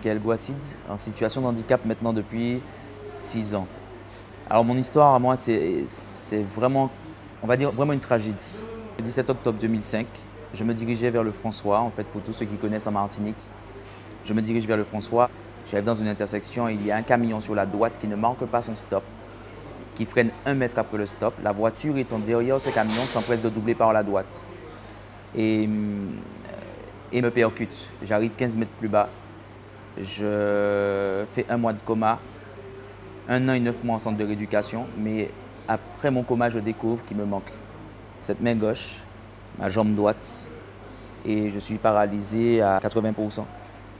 Mickaël Gouassid, en situation de handicap maintenant depuis 6 ans. Alors mon histoire à moi, c'est vraiment, on va dire, vraiment une tragédie. Le 17 octobre 2005, je me dirigeais vers le François, en fait pour tous ceux qui connaissent en Martinique. Je me dirige vers le François, j'arrive dans une intersection, il y a un camion sur la droite qui ne marque pas son stop, qui freine 1 mètre après le stop. La voiture étant derrière ce camion s'empresse de doubler par la droite et me percute. J'arrive 15 mètres plus bas, je fais 1 mois de coma, 1 an et 9 mois en centre de rééducation, mais après mon coma, je découvre qu'il me manque cette main gauche, ma jambe droite, et je suis paralysé à 80%.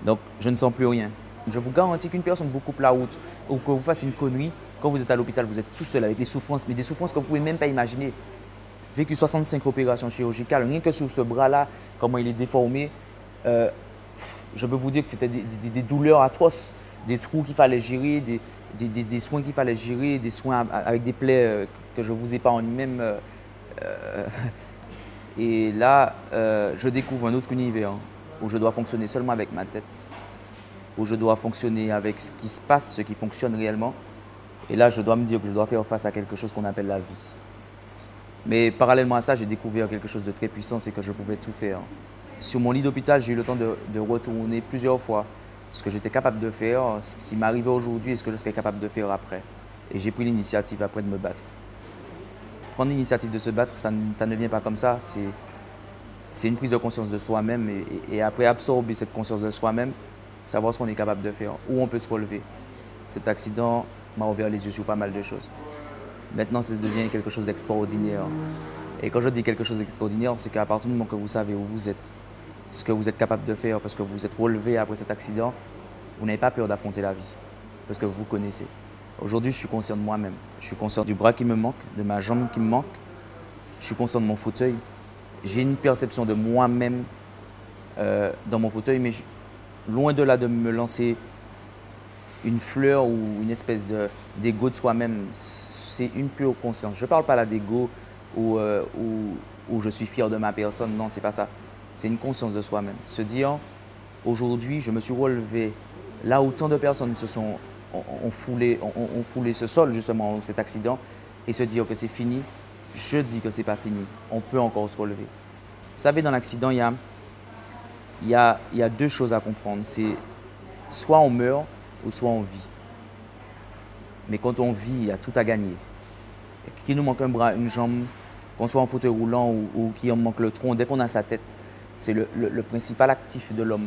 Donc, je ne sens plus rien. Je vous garantis qu'une personne vous coupe la route ou que vous fasse une connerie, quand vous êtes à l'hôpital, vous êtes tout seul avec des souffrances, mais des souffrances que vous ne pouvez même pas imaginer. Vécu 65 opérations chirurgicales, rien que sur ce bras-là, comment il est déformé, je peux vous dire que c'était des douleurs atroces, des trous qu'il fallait gérer, des soins qu'il fallait gérer, des soins avec des plaies que je ne vous ai pas en lui-même. Et là, je découvre un autre univers où je dois fonctionner seulement avec ma tête, où je dois fonctionner avec ce qui se passe, ce qui fonctionne réellement. Et là, je dois me dire que je dois faire face à quelque chose qu'on appelle la vie. Mais parallèlement à ça, j'ai découvert quelque chose de très puissant, c'est que je pouvais tout faire. Sur mon lit d'hôpital, j'ai eu le temps de retourner plusieurs fois ce que j'étais capable de faire, ce qui m'arrivait aujourd'hui et ce que je serais capable de faire après. Et j'ai pris l'initiative après de me battre. Prendre l'initiative de se battre, ça ne vient pas comme ça. C'est une prise de conscience de soi-même et après absorber cette conscience de soi-même, savoir ce qu'on est capable de faire, où on peut se relever. Cet accident m'a ouvert les yeux sur pas mal de choses. Maintenant, ça devient quelque chose d'extraordinaire. Et quand je dis quelque chose d'extraordinaire, c'est qu'à partir du moment que vous savez où vous êtes, ce que vous êtes capable de faire, parce que vous êtes relevé après cet accident, vous n'avez pas peur d'affronter la vie, parce que vous connaissez. Aujourd'hui, je suis conscient de moi-même. Je suis conscient du bras qui me manque, de ma jambe qui me manque. Je suis conscient de mon fauteuil. J'ai une perception de moi-même dans mon fauteuil, mais loin de là de me lancer une fleur ou une espèce d'ego de soi-même, c'est une pure conscience. Je ne parle pas là d'ego où je suis fier de ma personne, non, c'est pas ça. C'est une conscience de soi-même. Se dire, aujourd'hui, je me suis relevé là où tant de personnes ont foulé ce sol, justement, cet accident, et se dire que c'est fini, je dis que c'est pas fini. On peut encore se relever. Vous savez, dans l'accident, il y a 2 choses à comprendre. C'est soit on meurt, ou soit on vit. Mais quand on vit, il y a tout à gagner. Qu'il nous manque un bras, une jambe, qu'on soit en fauteuil roulant ou qu'il en manque le tronc, dès qu'on a sa tête, c'est le principal actif de l'homme.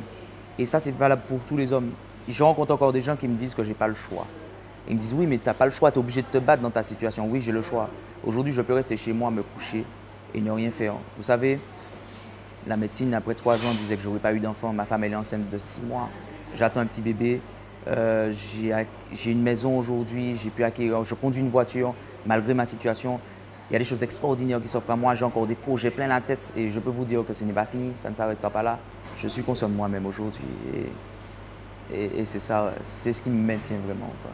Et ça, c'est valable pour tous les hommes. Je rencontre encore des gens qui me disent que je n'ai pas le choix. Ils me disent, oui, mais tu n'as pas le choix, tu es obligé de te battre dans ta situation. Oui, j'ai le choix. Aujourd'hui, je peux rester chez moi, me coucher et ne rien faire. Vous savez, la médecine, après 3 ans, disait que je n'aurais pas eu d'enfant. Ma femme, elle est enceinte de 6 mois. J'attends un petit bébé. J'ai une maison aujourd'hui, j'ai pu acquérir, je conduis une voiture malgré ma situation. Il y a des choses extraordinaires qui s'offrent à moi, j'ai encore des projets plein la tête et je peux vous dire que ce n'est pas fini, ça ne s'arrêtera pas là. Je suis conscient de moi-même aujourd'hui et c'est ça, c'est ce qui me maintient vraiment, quoi.